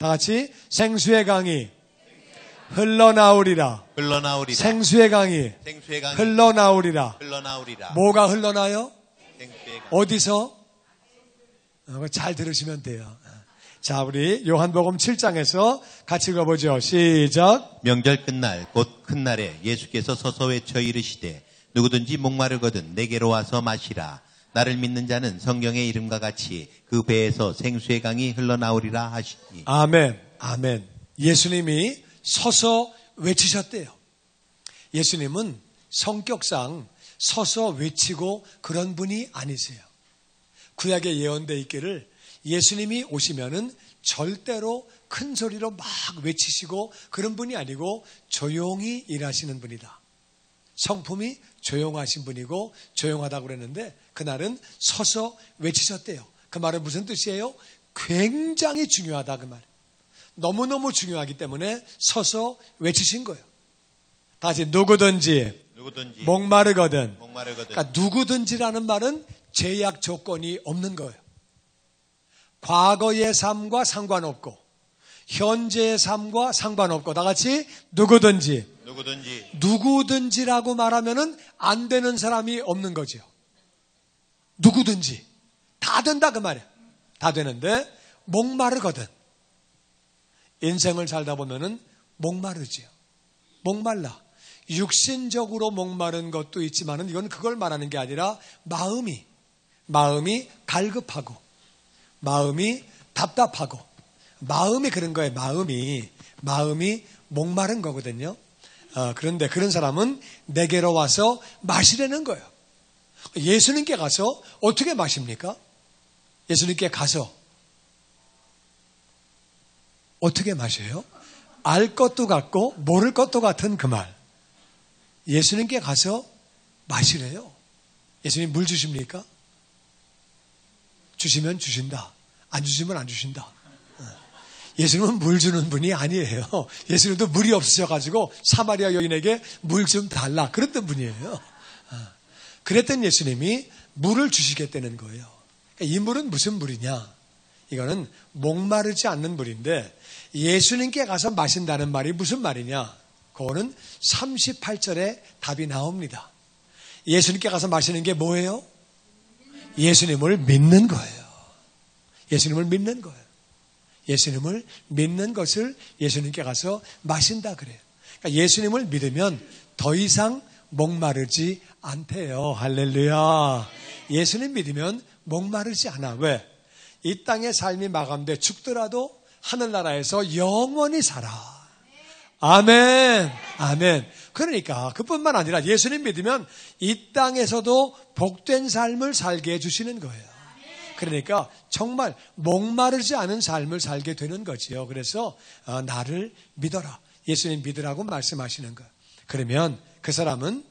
같이 생수의 강이 흘러나오리라. 생수의 강이 흘러나오리라. 뭐가 흘러나요? 어디서? 잘 들으시면 돼요. 자, 우리 요한복음 7장에서 같이 읽어보죠. 시작. 명절 끝날 곧 큰 날에 예수께서 서서 외쳐 이르시되 누구든지 목마르거든 내게로 와서 마시라. 나를 믿는 자는 성경의 이름과 같이 그 배에서 생수의 강이 흘러나오리라 하시니. 아멘. 아멘. 예수님이 서서 외치셨대요. 예수님은 성격상 서서 외치고 그런 분이 아니세요. 구약에 예언되어 있기를 예수님이 오시면은 절대로 큰 소리로 막 외치시고 그런 분이 아니고 조용히 일하시는 분이다. 성품이 조용하신 분이고 조용하다고 그랬는데 그날은 서서 외치셨대요. 그 말은 무슨 뜻이에요? 굉장히 중요하다 그 말. 너무너무 중요하기 때문에 서서 외치신 거예요. 다시 누구든지 목마르거든. 그러니까 누구든지라는 말은 제약 조건이 없는 거예요. 과거의 삶과 상관없고 현재의 삶과 상관없고 다 같이 누구든지라고 말하면은 안 되는 사람이 없는 거죠. 누구든지 다 된다 그 말이에요. 다 되는데 목마르거든. 인생을 살다 보면은 목마르지요. 목말라. 육신적으로 목마른 것도 있지만은 이건 그걸 말하는 게 아니라 마음이 갈급하고 마음이 답답하고 마음이 그런 거예요. 마음이 목마른 거거든요. 그런데 그런 사람은 내게로 와서 마시라는 거예요. 예수님께 가서 어떻게 마십니까? 예수님께 가서 어떻게 마셔요? 알 것도 같고 모를 것도 같은 그 말. 예수님께 가서 마시래요. 예수님 물 주십니까? 주시면 주신다. 안 주시면 안 주신다. 예수님은 물 주는 분이 아니에요. 예수님도 물이 없으셔가지고 사마리아 여인에게 물 좀 달라 그랬던 분이에요. 그랬던 예수님이 물을 주시겠다는 거예요. 이 물은 무슨 물이냐? 이거는 목마르지 않는 물인데 예수님께 가서 마신다는 말이 무슨 말이냐? 그거는 38절에 답이 나옵니다. 예수님께 가서 마시는 게 뭐예요? 예수님을 믿는 거예요. 예수님을 믿는 거예요. 예수님을 믿는 것을 예수님께 가서 마신다 그래요. 그러니까 예수님을 믿으면 더 이상 목마르지 않대요. 할렐루야. 예수님 믿으면 목마르지 않아. 왜? 이 땅의 삶이 마감돼 죽더라도 하늘나라에서 영원히 살아. 아멘. 아멘. 그러니까 그뿐만 아니라 예수님 믿으면 이 땅에서도 복된 삶을 살게 해주시는 거예요. 그러니까 정말 목마르지 않은 삶을 살게 되는 거지요. 그래서 나를 믿어라. 예수님 믿으라고 말씀하시는 거예요. 그러면 그 사람은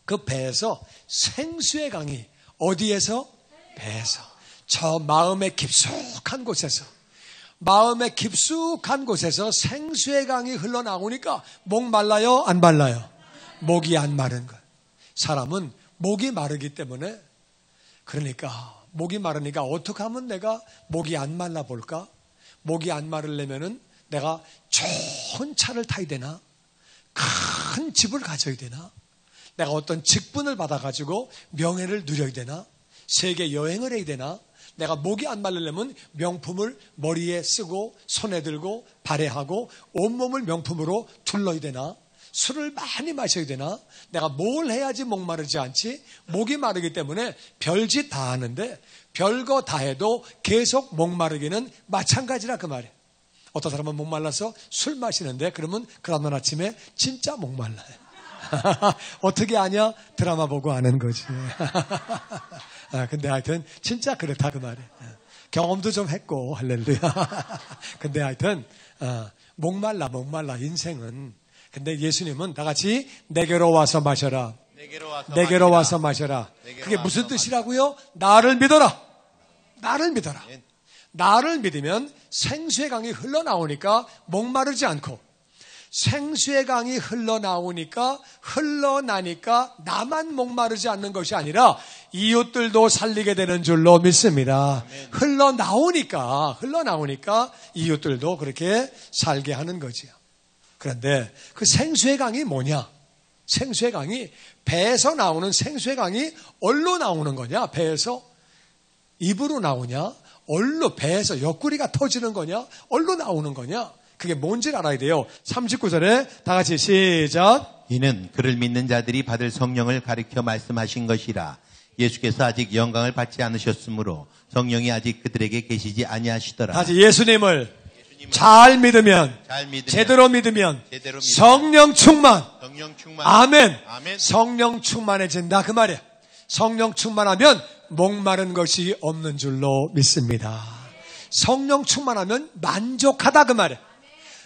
그 배에서 생수의 강이 어디에서? 배에서. 저 마음의 깊숙한 곳에서 생수의 강이 흘러나오니까 목 말라요? 안 말라요? 목이 안 마른 거예요. 사람은 목이 마르기 때문에 그러니까 목이 마르니까 어떻게 하면 내가 목이 안 말라 볼까? 목이 안 마르려면은 내가 좋은 차를 타야 되나? 큰 집을 가져야 되나? 내가 어떤 직분을 받아가지고 명예를 누려야 되나? 세계 여행을 해야 되나? 내가 목이 안 마르려면 명품을 머리에 쓰고 손에 들고 발에 하고 온몸을 명품으로 둘러야 되나? 술을 많이 마셔야 되나? 내가 뭘 해야지 목마르지 않지? 목이 마르기 때문에 별짓 다 하는데 별거 다 해도 계속 목마르기는 마찬가지라 그 말이에요. 어떤 사람은 목말라서 술 마시는데 그러면 그 다음날 아침에 진짜 목말라요. 어떻게 아냐? 드라마 보고 아는 거지. 근데 하여튼 진짜 그렇다 그 말이에요. 경험도 좀 했고 할렐루야. 근데 하여튼 목말라 인생은. 근데 예수님은 다 같이 내게로 와서 마셔라. 내게로 와서 마셔라. 그게 무슨 뜻이라고요? 나를 믿어라. 나를 믿으면 생수의 강이 흘러나오니까 목마르지 않고 생수의 강이 흘러나니까 나만 목마르지 않는 것이 아니라 이웃들도 살리게 되는 줄로 믿습니다. 흘러나오니까 이웃들도 그렇게 살게 하는 거지요. 그런데 그 생수의 강이 뭐냐? 생수의 강이 배에서 나오는 생수의 강이 얼로 나오는 거냐? 배에서 입으로 나오냐? 얼로 배에서 옆구리가 터지는 거냐? 얼로 나오는 거냐? 그게 뭔지를 알아야 돼요. 39절에 다 같이 시작. 이는 그를 믿는 자들이 받을 성령을 가리켜 말씀하신 것이라. 예수께서 아직 영광을 받지 않으셨으므로 성령이 아직 그들에게 계시지 아니하시더라. 다시 예수님을 잘 믿으면, 제대로 믿으면 성령 충만. 아멘. 성령 충만해진다 그 말이야. 성령 충만하면 목마른 것이 없는 줄로 믿습니다. 성령 충만하면 만족하다 그 말이야.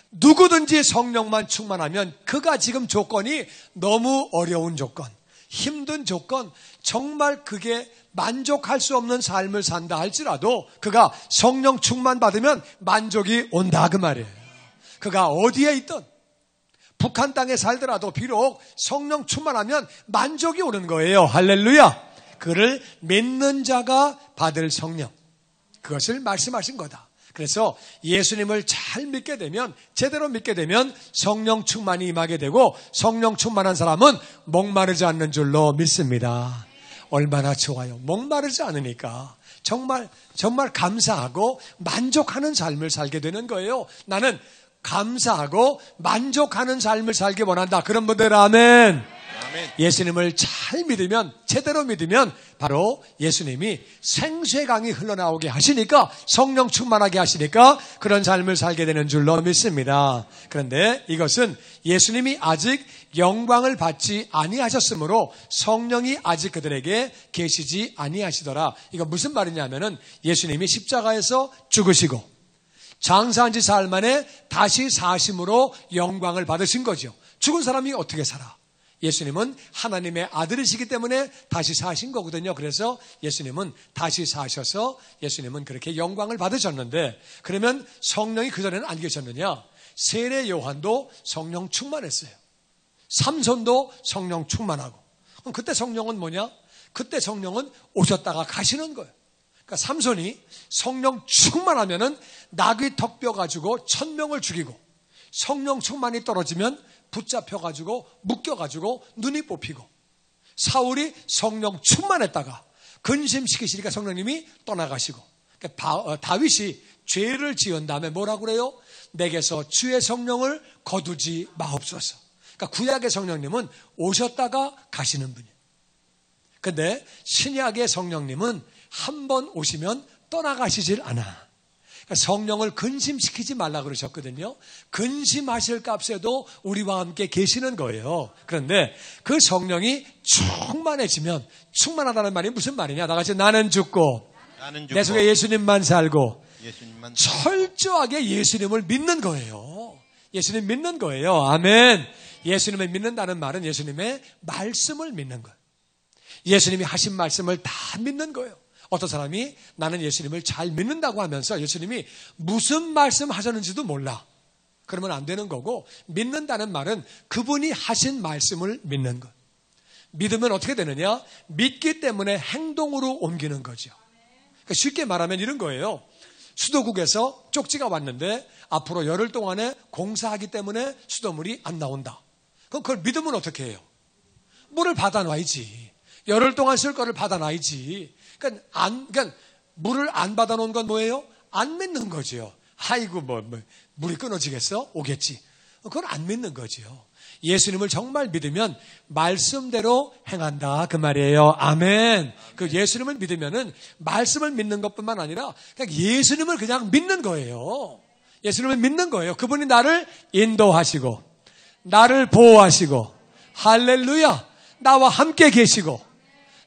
누구든지 성령만 충만하면 그가 지금 조건이 너무 어려운 조건, 힘든 조건, 정말 그게 만족할 수 없는 삶을 산다 할지라도 그가 성령 충만 받으면 만족이 온다 그 말이에요. 그가 어디에 있든 북한 땅에 살더라도 비록 성령 충만하면 만족이 오는 거예요. 할렐루야. 그를 믿는 자가 받을 성령, 그것을 말씀하신 거다. 그래서 예수님을 잘 믿게 되면, 제대로 믿게 되면 성령 충만이 임하게 되고, 성령 충만한 사람은 목마르지 않는 줄로 믿습니다. 얼마나 좋아요. 목마르지 않으니까 정말 감사하고 만족하는 삶을 살게 되는 거예요. 나는 감사하고 만족하는 삶을 살기 원한다. 그런 분들 아멘. 예수님을 잘 믿으면, 제대로 믿으면 바로 예수님이 생수의 강이 흘러나오게 하시니까, 성령 충만하게 하시니까 그런 삶을 살게 되는 줄로 믿습니다. 그런데 이것은 예수님이 아직 영광을 받지 아니하셨으므로 성령이 아직 그들에게 계시지 아니하시더라. 이거 무슨 말이냐면은 예수님이 십자가에서 죽으시고 장사한 지 사흘 만에 다시 사심으로 영광을 받으신 거죠. 죽은 사람이 어떻게 살아? 예수님은 하나님의 아들이시기 때문에 다시 사신 거거든요. 그래서 예수님은 다시 사셔서 예수님은 그렇게 영광을 받으셨는데, 그러면 성령이 그전에는 안 계셨느냐? 세례 요한도 성령 충만했어요. 삼손도 성령 충만하고. 그럼 그때 성령은 뭐냐? 그때 성령은 오셨다가 가시는 거예요. 그러니까 삼손이 성령 충만하면은 나귀 턱뼈 가지고 1000명을 죽이고, 성령 충만이 떨어지면 붙잡혀가지고 묶여가지고 눈이 뽑히고, 사울이 성령 충만했다가 근심시키시니까 성령님이 떠나가시고, 그러니까 다윗이 죄를 지은 다음에 뭐라고 그래요? 내게서 주의 성령을 거두지 마옵소서. 그러니까 구약의 성령님은 오셨다가 가시는 분이에요. 근데 신약의 성령님은 한 번 오시면 떠나가시질 않아. 성령을 근심시키지 말라 그러셨거든요. 근심하실 값에도 우리와 함께 계시는 거예요. 그런데 그 성령이 충만해지면, 충만하다는 말이 무슨 말이냐? 다 같이 나는 죽고 내 속에 예수님만 살고 철저하게 예수님을 믿는 거예요. 예수님 믿는 거예요. 아멘. 예수님을 믿는다는 말은 예수님의 말씀을 믿는 거예요. 예수님이 하신 말씀을 다 믿는 거예요. 어떤 사람이 나는 예수님을 잘 믿는다고 하면서 예수님이 무슨 말씀 하셨는지도 몰라. 그러면 안 되는 거고, 믿는다는 말은 그분이 하신 말씀을 믿는 것. 믿으면 어떻게 되느냐? 믿기 때문에 행동으로 옮기는 거죠. 그러니까 쉽게 말하면 이런 거예요. 수도국에서 쪽지가 왔는데 앞으로 열흘 동안에 공사하기 때문에 수도물이 안 나온다. 그럼 그걸 믿으면 어떻게 해요? 물을 받아놔야지. 열흘 동안 쓸 거를 받아놔야지. 그러니까 물을 안 받아놓은 건 뭐예요? 안 믿는 거죠. 아이고 물이 끊어지겠어? 오겠지. 그건 안 믿는 거죠. 예수님을 정말 믿으면 말씀대로 행한다 그 말이에요. 아멘. 그 예수님을 믿으면은 말씀을 믿는 것뿐만 아니라 그냥 예수님을 그냥 믿는 거예요. 예수님을 믿는 거예요. 그분이 나를 인도하시고 나를 보호하시고, 할렐루야, 나와 함께 계시고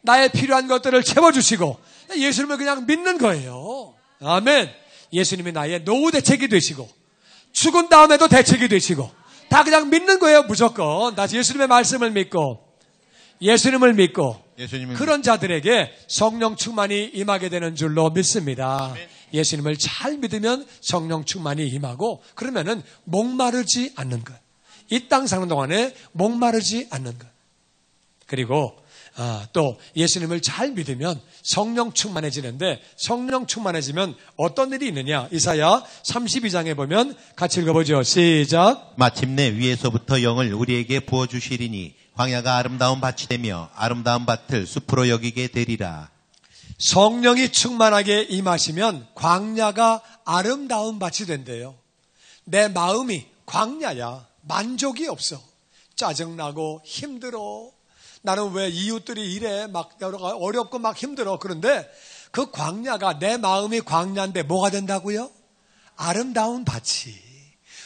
나의 필요한 것들을 채워주시고, 예수님을 그냥 믿는 거예요. 아멘. 예수님이 나의 노후 대책이 되시고 죽은 다음에도 대책이 되시고, 다 그냥 믿는 거예요. 무조건 다 예수님의 말씀을 믿고 예수님을 믿고 그런 자들에게 성령 충만이 임하게 되는 줄로 믿습니다. 아멘. 예수님을 잘 믿으면 성령 충만이 임하고, 그러면은 목마르지 않는 것. 이 땅 사는 동안에 목마르지 않는 것. 그리고 또 예수님을 잘 믿으면 성령 충만해지는데, 성령 충만해지면 어떤 일이 있느냐? 이사야 32장에 보면 같이 읽어보죠. 시작. 마침내 위에서부터 영을 우리에게 부어주시리니 광야가 아름다운 밭이 되며 아름다운 밭을 숲으로 여기게 되리라. 성령이 충만하게 임하시면 광야가 아름다운 밭이 된대요. 내 마음이 광야야. 만족이 없어. 짜증나고 힘들어. 나는 왜 이웃들이 이래 막 여러 가지 어렵고 막 힘들어. 그런데 그 광야가, 내 마음이 광야인데 뭐가 된다고요? 아름다운 밭이.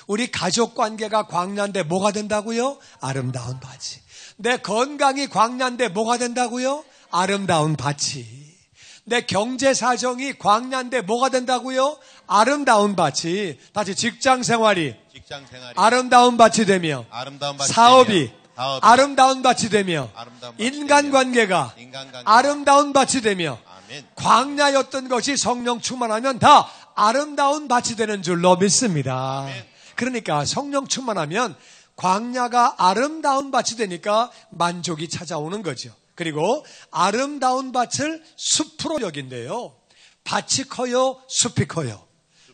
우리 가족 관계가 광야인데 뭐가 된다고요? 아름다운 밭이. 내 건강이 광야인데 뭐가 된다고요? 아름다운 밭이. 내 경제 사정이 광야인데 뭐가 된다고요? 아름다운 밭이. 다시 직장 생활이 아름다운 밭이 되며, 사업이 아름다운 밭이 되며, 인간관계가 아름다운 밭이 되며, 광야였던 것이 성령 충만하면 다 아름다운 밭이 되는 줄로 믿습니다. 그러니까 성령 충만하면 광야가 아름다운 밭이 되니까 만족이 찾아오는 거죠. 그리고 아름다운 밭을 숲으로 여긴대요. 밭이 커요? 숲이 커요?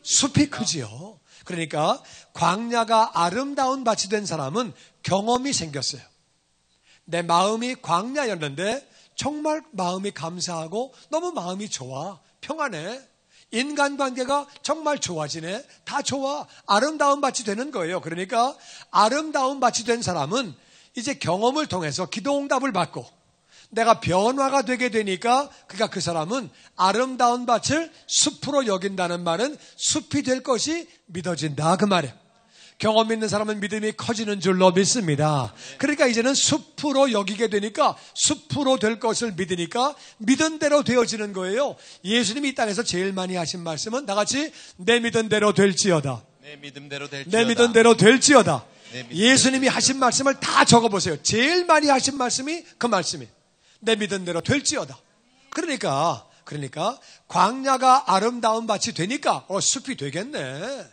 숲이 크지요. 그러니까 광야가 아름다운 밭이 된 사람은 경험이 생겼어요. 내 마음이 광야였는데 정말 마음이 감사하고 너무 마음이 좋아. 평안해. 인간관계가 정말 좋아지네. 다 좋아. 아름다운 밭이 되는 거예요. 그러니까 아름다운 밭이 된 사람은 이제 경험을 통해서 기도응답을 받고 내가 변화가 되게 되니까 그 사람은 아름다운 밭을 숲으로 여긴다는 말은 숲이 될 것이 믿어진다 그 말이에요. 경험 있는 사람은 믿음이 커지는 줄로 믿습니다. 그러니까 이제는 숲으로 여기게 되니까 숲으로 될 것을 믿으니까 믿은 대로 되어지는 거예요. 예수님이 이 땅에서 제일 많이 하신 말씀은 다 같이 내 믿은 대로 될지어다. 내 믿음대로 될지어다. 내 믿은 대로 될지어다. 예수님이 하신 말씀을 다 적어보세요. 제일 많이 하신 말씀이 그 말씀이 내 믿은 대로 될지어다. 그러니까 광야가 아름다운 밭이 되니까 숲이 되겠네.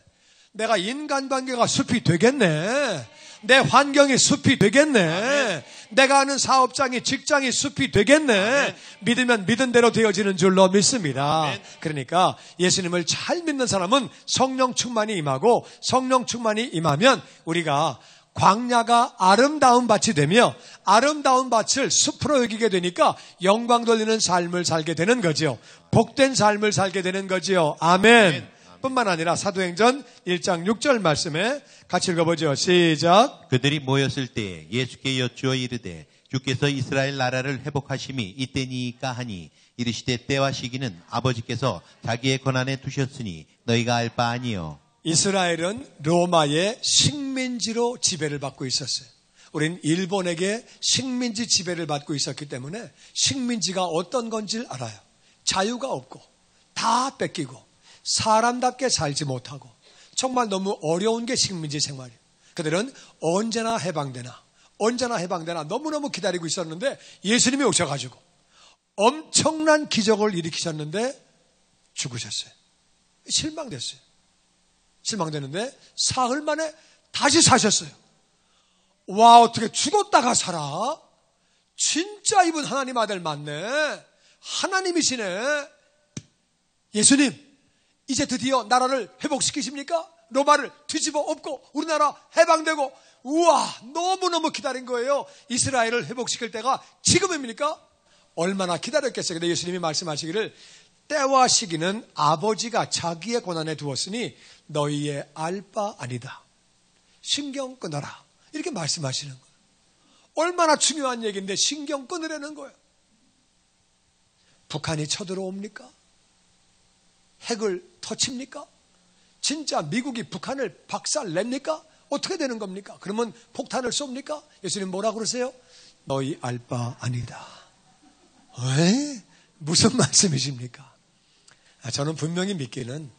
내가 인간관계가 숲이 되겠네. 내 환경이 숲이 되겠네. 아멘. 내가 아는 사업장이, 직장이 숲이 되겠네. 아멘. 믿으면 믿은 대로 되어지는 줄로 믿습니다. 아멘. 그러니까 예수님을 잘 믿는 사람은 성령 충만이 임하고, 성령 충만이 임하면 우리가 광야가 아름다운 밭이 되며 아름다운 밭을 숲으로 여기게 되니까 영광 돌리는 삶을 살게 되는 거죠. 복된 삶을 살게 되는 거지요. 아멘. 뿐만 아니라 사도행전 1장 6절 말씀에 같이 읽어보죠. 시작. 그들이 모였을 때 예수께 여쭈어 이르되 주께서 이스라엘 나라를 회복하심이 이때니까 하니 이르시되 때와 시기는 아버지께서 자기의 권한에 두셨으니 너희가 알 바 아니요. 이스라엘은 로마의 식민지로 지배를 받고 있었어요. 우린 일본에게 식민지 지배를 받고 있었기 때문에 식민지가 어떤 건지를 알아요. 자유가 없고 다 뺏기고 사람답게 살지 못하고 정말 너무 어려운 게 식민지 생활이에요. 그들은 언제나 해방되나 너무너무 기다리고 있었는데 예수님이 오셔가지고 엄청난 기적을 일으키셨는데 죽으셨어요. 실망되는데 사흘 만에 다시 사셨어요. 와, 어떻게 죽었다가 살아? 진짜 이분 하나님 아들 맞네. 하나님이시네. 예수님, 이제 드디어 나라를 회복시키십니까? 로마를 뒤집어 엎고 우리나라 해방되고, 우와, 너무너무 기다린 거예요. 이스라엘을 회복시킬 때가 지금입니까? 얼마나 기다렸겠어요. 근데 예수님이 말씀하시기를 때와 시기는 아버지가 자기의 권한에 두었으니 너희의 알 바 아니다. 신경 끊어라. 이렇게 말씀하시는 거예요. 얼마나 중요한 얘기인데 신경 끊으라는 거예요. 북한이 쳐들어옵니까? 핵을 터칩니까? 진짜 미국이 북한을 박살냅니까? 어떻게 되는 겁니까? 그러면 폭탄을 쏩니까? 예수님 뭐라 그러세요? 너희 알 바 아니다. 왜? 무슨 말씀이십니까? 저는 분명히 믿기는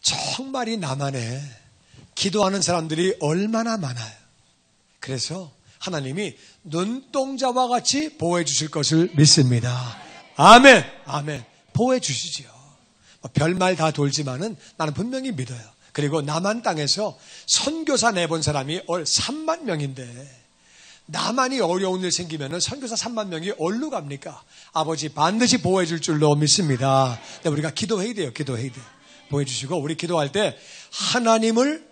정말 이 남한에 기도하는 사람들이 얼마나 많아요. 그래서 하나님이 눈동자와 같이 보호해 주실 것을 믿습니다. 아멘. 아멘. 보호해 주시지요. 별말 다 돌지만은 나는 분명히 믿어요. 그리고 남한 땅에서 선교사 내본 사람이 3만 명인데 남한이 어려운 일 생기면은 선교사 3만 명이 어디로 갑니까? 아버지 반드시 보호해 줄 줄로 믿습니다. 근데 우리가 기도해야 돼요. 기도해야 돼요. 보호해 주시고 우리 기도할 때 하나님을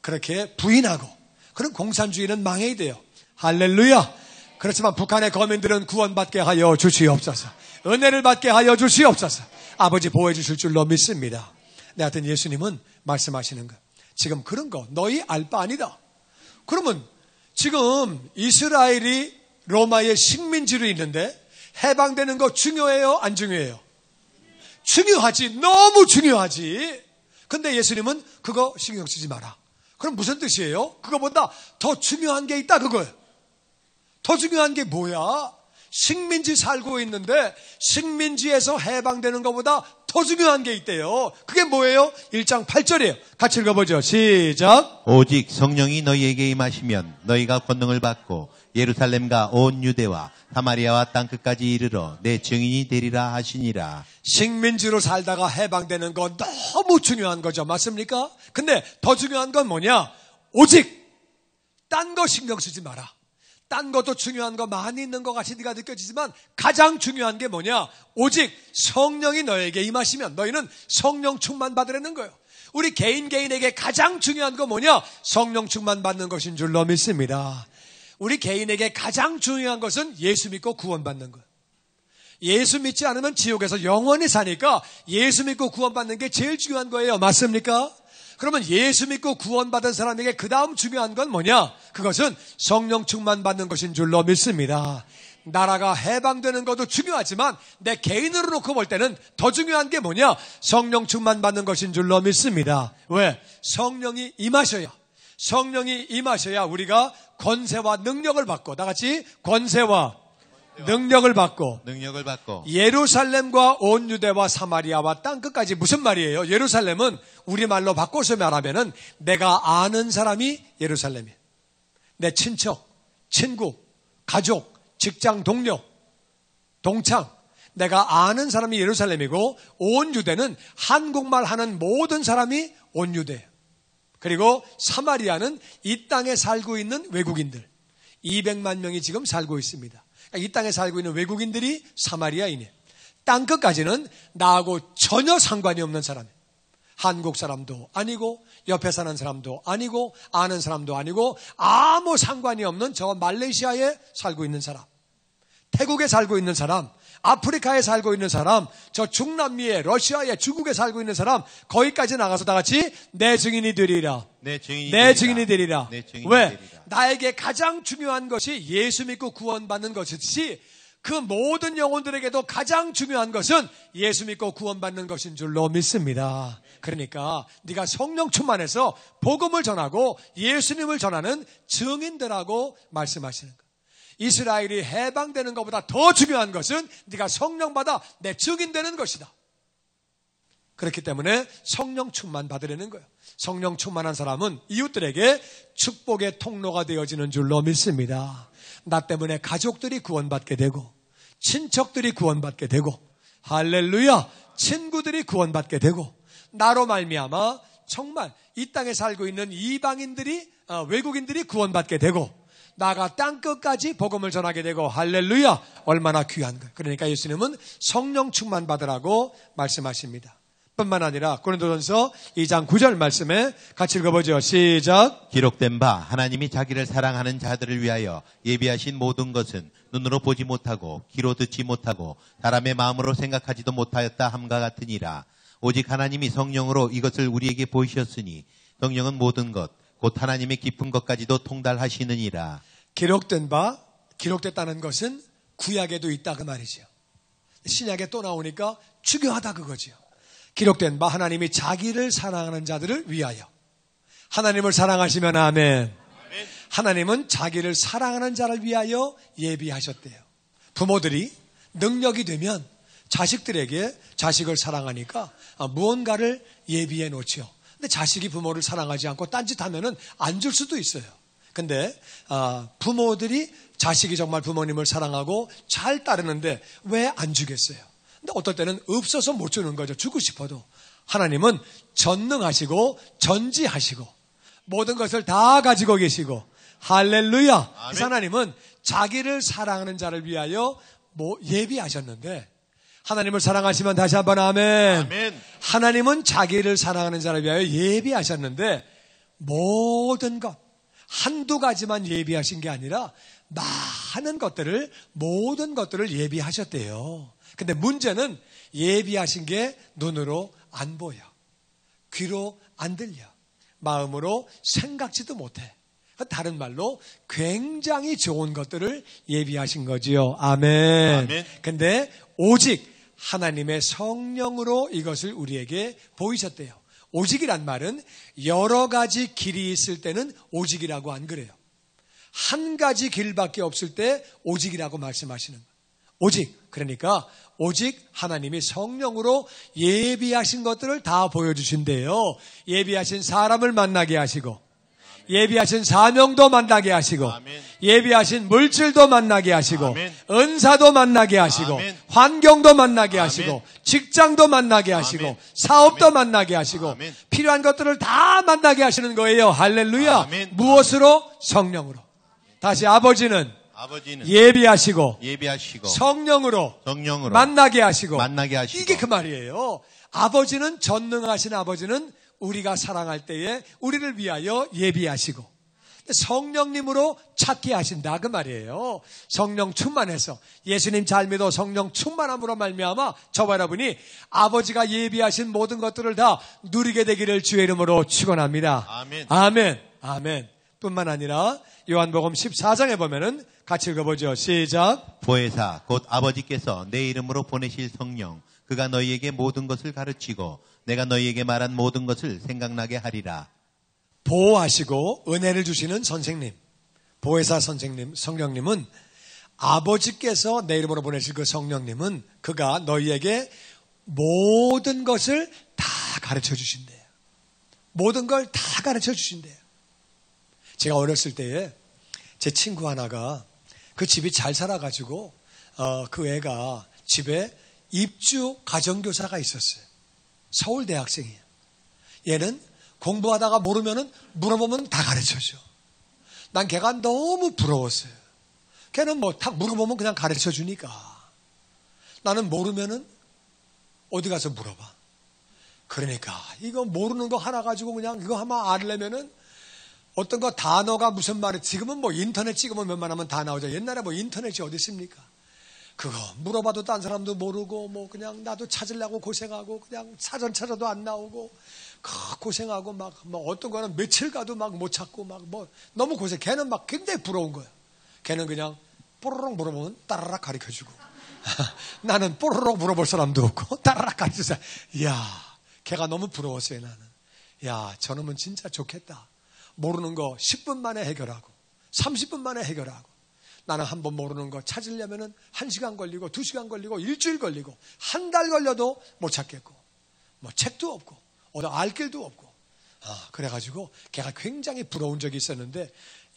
그렇게 부인하고 그런 공산주의는 망해야 돼요. 할렐루야. 그렇지만 북한의 거민들은 구원받게 하여 주시옵소서. 은혜를 받게 하여 주시옵소서. 아버지 보호해 주실 줄로 믿습니다. 네, 하여튼 예수님은 말씀하시는 거. 지금 그런 거 너희 알 바 아니다. 그러면 지금 이스라엘이 로마의 식민지로 있는데 해방되는 거 중요해요? 안 중요해요? 중요하지. 너무 중요하지. 근데 예수님은 그거 신경 쓰지 마라. 그럼 무슨 뜻이에요? 그거보다 더 중요한 게 있다 그거예요. 더 중요한 게 뭐야? 식민지 살고 있는데 식민지에서 해방되는 것보다 더 중요한 게 있대요. 그게 뭐예요? 1장 8절이에요. 같이 읽어보죠. 시작. 오직 성령이 너희에게 임하시면 너희가 권능을 받고 예루살렘과 온 유대와 사마리아와 땅끝까지 이르러 내 증인이 되리라 하시니라. 식민지로 살다가 해방되는 건 너무 중요한 거죠. 맞습니까? 근데 더 중요한 건 뭐냐? 오직 딴 거 신경 쓰지 마라. 딴 것도 중요한 거 많이 있는 것 같이 네가 느껴지지만 가장 중요한 게 뭐냐? 오직 성령이 너에게 임하시면 너희는 성령 충만 받으라는 거예요. 우리 개인에게 가장 중요한 거 뭐냐? 성령 충만 받는 것인 줄로 믿습니다. 우리 개인에게 가장 중요한 것은 예수 믿고 구원받는 거예요. 예수 믿지 않으면 지옥에서 영원히 사니까 예수 믿고 구원받는 게 제일 중요한 거예요. 맞습니까? 그러면 예수 믿고 구원받은 사람에게 그 다음 중요한 건 뭐냐? 그것은 성령 충만 받는 것인 줄로 믿습니다. 나라가 해방되는 것도 중요하지만 내 개인으로 놓고 볼 때는 더 중요한 게 뭐냐? 성령 충만 받는 것인 줄로 믿습니다. 왜? 성령이 임하셔야 우리가 권세와 능력을 받고 다 같이 권세와 능력을 받고 예루살렘과 온 유대와 사마리아와 땅끝까지. 무슨 말이에요? 예루살렘은 우리말로 바꿔서 말하면은 내가 아는 사람이 예루살렘이에요. 내 친척, 친구, 가족, 직장 동료, 동창, 내가 아는 사람이 예루살렘이고 온 유대는 한국말 하는 모든 사람이 온 유대예요. 그리고 사마리아는 이 땅에 살고 있는 외국인들 200만 명이 지금 살고 있습니다. 이 땅에 살고 있는 외국인들이 사마리아인이에요. 땅끝까지는 나하고 전혀 상관이 없는 사람이에요. 한국 사람도 아니고 옆에 사는 사람도 아니고 아는 사람도 아니고 아무 상관이 없는 저 말레이시아에 살고 있는 사람, 태국에 살고 있는 사람, 아프리카에 살고 있는 사람, 저 중남미에 러시아에 중국에 살고 있는 사람, 거기까지 나가서 다 같이 내 증인이 되리라. 내 증인이 되리라. 왜? 나에게 가장 중요한 것이 예수 믿고 구원받는 것이지 그 모든 영혼들에게도 가장 중요한 것은 예수 믿고 구원받는 것인 줄로 믿습니다. 그러니까 네가 성령 충만해서 복음을 전하고 예수님을 전하는 증인들하고 말씀하시는 거예요. 이스라엘이 해방되는 것보다 더 중요한 것은 네가 성령 받아 내 증인 되는 것이다. 그렇기 때문에 성령 충만 받으려는 거예요. 성령 충만한 사람은 이웃들에게 축복의 통로가 되어지는 줄로 믿습니다. 나 때문에 가족들이 구원받게 되고 친척들이 구원받게 되고 할렐루야, 친구들이 구원받게 되고 나로 말미암아 정말 이 땅에 살고 있는 이방인들이 외국인들이 구원받게 되고 나가 땅끝까지 복음을 전하게 되고 할렐루야, 얼마나 귀한 거예요. 그러니까 예수님은 성령 충만 받으라고 말씀하십니다. 뿐만 아니라 고린도전서 2장 9절 말씀에 같이 읽어보죠. 시작. 기록된 바 하나님이 자기를 사랑하는 자들을 위하여 예비하신 모든 것은 눈으로 보지 못하고 귀로 듣지 못하고 사람의 마음으로 생각하지도 못하였다 함과 같으니라. 오직 하나님이 성령으로 이것을 우리에게 보이셨으니 성령은 모든 것 곧 하나님의 깊은 것까지도 통달하시느니라. 기록됐다는 것은 구약에도 있다 그 말이죠. 신약에 또 나오니까 중요하다 그거죠. 기록된 바 하나님이 자기를 사랑하는 자들을 위하여. 하나님을 사랑하시면 아멘. 하나님은 자기를 사랑하는 자를 위하여 예비하셨대요. 부모들이 능력이 되면 자식들에게 자식을 사랑하니까 무언가를 예비해 놓죠. 근데 자식이 부모를 사랑하지 않고 딴짓하면은 안 줄 수도 있어요. 근데 부모들이 자식이 정말 부모님을 사랑하고 잘 따르는데 왜 안 주겠어요? 근데 어떨 때는 없어서 못 주는 거죠. 주고 싶어도. 하나님은 전능하시고 전지하시고 모든 것을 다 가지고 계시고 할렐루야. 그래서 하나님은 자기를 사랑하는 자를 위하여 예비하셨는데, 하나님을 사랑하시면 다시 한번 아멘. 아멘. 하나님은 자기를 사랑하는 자를 위하여 예비하셨는데 모든 것, 한두 가지만 예비하신 게 아니라 많은 것들을, 모든 것들을 예비하셨대요. 근데 문제는 예비하신 게 눈으로 안 보여, 귀로 안 들려, 마음으로 생각지도 못해. 다른 말로 굉장히 좋은 것들을 예비하신 거지요. 아멘. 아멘. 근데 오직 하나님의 성령으로 이것을 우리에게 보이셨대요. 오직이란 말은 여러 가지 길이 있을 때는 오직이라고 안 그래요. 한 가지 길밖에 없을 때 오직이라고 말씀하시는 거예요. 오직, 그러니까 오직 하나님이 성령으로 예비하신 것들을 다 보여주신대요. 예비하신 사람을 만나게 하시고, 예비하신 사명도 만나게 하시고, 아멘. 예비하신 물질도 만나게 하시고, 아멘. 은사도 만나게 하시고, 아멘. 환경도 만나게 아멘. 하시고, 직장도 만나게 하시고, 아멘. 사업도 아멘. 만나게 하시고, 아멘. 필요한 것들을 다 만나게 하시는 거예요. 할렐루야. 아멘. 무엇으로? 성령으로. 다시 아버지는 예비하시고 성령으로 만나게 하시고. 이게 그 말이에요. 아버지는, 전능하신 아버지는 우리가 사랑할 때에 우리를 위하여 예비하시고 성령님으로 찾게 하신다, 그 말이에요. 성령 충만해서, 예수님 잘 믿어 성령 충만함으로 말미암아 저와 여러분이 아버지가 예비하신 모든 것들을 다 누리게 되기를 주의 이름으로 축원합니다. 아멘. 아멘. 아멘. 뿐만 아니라 요한복음 14장에 보면은 같이 읽어보죠. 시작. 보혜사 곧 아버지께서 내 이름으로 보내실 성령, 그가 너희에게 모든 것을 가르치고 내가 너희에게 말한 모든 것을 생각나게 하리라. 보호하시고 은혜를 주시는 선생님, 보혜사 선생님, 성령님은, 아버지께서 내 이름으로 보내실 그 성령님은 그가 너희에게 모든 것을 다 가르쳐 주신대요. 모든 걸 다 가르쳐 주신대요. 제가 어렸을 때에 제 친구 하나가 그 집이 잘 살아가지고 그 애가 집에 입주 가정교사가 있었어요. 서울 대학생이에요. 얘는 공부하다가 모르면은 물어보면 다 가르쳐줘. 난 걔가 너무 부러웠어요. 걔는 뭐 딱 물어보면 그냥 가르쳐 주니까. 나는 모르면은 어디 가서 물어봐. 그러니까 이거 모르는 거 하나 가지고 그냥 이거 하나 알려면은 어떤 거 단어가 무슨 말이, 지금은 뭐 인터넷 찍으면 웬만하면 다 나오죠. 옛날에 뭐 인터넷이 어디 있습니까? 그거 물어봐도 딴 사람도 모르고 뭐 그냥 나도 찾으려고 고생하고 그냥 사전 찾아도 안 나오고 고생하고 막 어떤 거는 며칠 가도 막 못 찾고 막 뭐 너무 고생. 걔는 막 굉장히 부러운 거예요. 걔는 그냥 뽀로록 물어보면 따라락 가르쳐주고 나는 뽀로록 물어볼 사람도 없고 따라락 가르쳐서, 이야, 걔가 너무 부러웠어요. 나는, 야, 저놈은 진짜 좋겠다. 모르는 거 10분 만에 해결하고 30분 만에 해결하고. 나는 한번 모르는 거 찾으려면은 1시간 걸리고 2시간 걸리고 일주일 걸리고 한 달 걸려도 못 찾겠고 뭐 책도 없고 어디 알 길도 없고. 그래가지고 걔가 굉장히 부러운 적이 있었는데,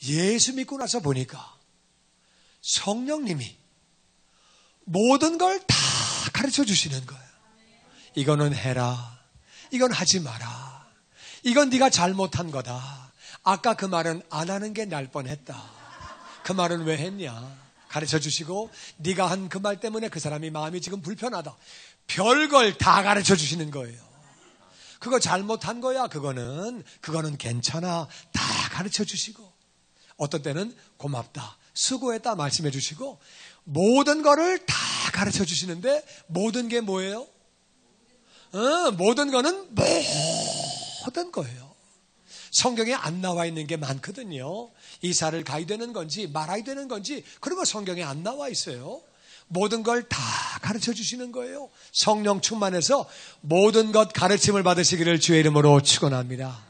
예수 믿고 나서 보니까 성령님이 모든 걸 다 가르쳐 주시는 거예요. 이거는 해라, 이건 하지 마라, 이건 네가 잘못한 거다. 아까 그 말은 안 하는 게 날 뻔했다. 그 말은 왜 했냐? 가르쳐 주시고, 네가 한 그 말 때문에 그 사람이 마음이 지금 불편하다. 별걸 다 가르쳐 주시는 거예요. 그거 잘못한 거야. 그거는 괜찮아. 다 가르쳐 주시고, 어떤 때는 고맙다, 수고했다 말씀해 주시고, 모든 거를 다 가르쳐 주시는데, 모든 게 뭐예요? 모든 거는 모든 거예요. 성경에 안 나와 있는 게 많거든요. 이사를 가야 되는 건지 말아야 되는 건지 그런 거 성경에 안 나와 있어요. 모든 걸 다 가르쳐 주시는 거예요. 성령 충만해서 모든 것 가르침을 받으시기를 주의 이름으로 축원합니다.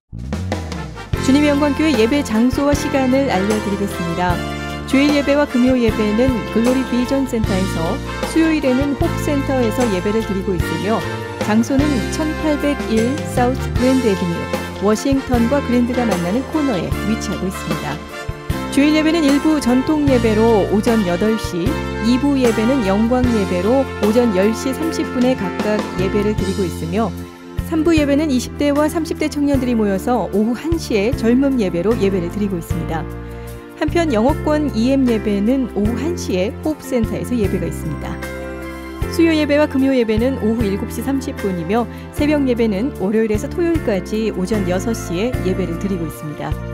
주님의 영광교회 예배 장소와 시간을 알려드리겠습니다. 주일 예배와 금요 예배는 글로리 비전 센터에서, 수요일에는 홉센터에서 예배를 드리고 있으며, 장소는 1801 사우스 그랜드 애비뉴, 워싱턴과 그랜드가 만나는 코너에 위치하고 있습니다. 주일 예배는 1부 전통 예배로 오전 8시, 2부 예배는 영광 예배로 오전 10시 30분에 각각 예배를 드리고 있으며 3부 예배는 20대와 30대 청년들이 모여서 오후 1시에 젊음 예배로 예배를 드리고 있습니다. 한편 영어권 EM 예배는 오후 1시에 호흡센터에서 예배가 있습니다. 수요 예배와 금요 예배는 오후 7시 30분이며 새벽 예배는 월요일에서 토요일까지 오전 6시에 예배를 드리고 있습니다.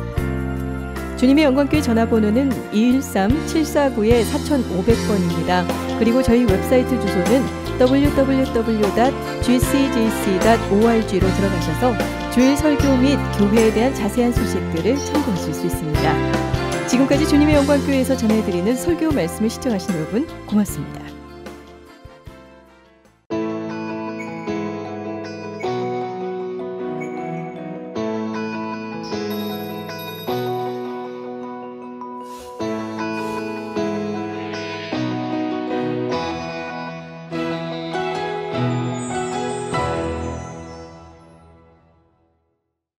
주님의 영광교회 전화번호는 213-749-4500번입니다. 그리고 저희 웹사이트 주소는 www.gcjc.org로 들어가셔서 주일 설교 및 교회에 대한 자세한 소식들을 참고하실 수 있습니다. 지금까지 주님의 영광교회에서 전해드리는 설교 말씀을 시청하신 여러분 고맙습니다.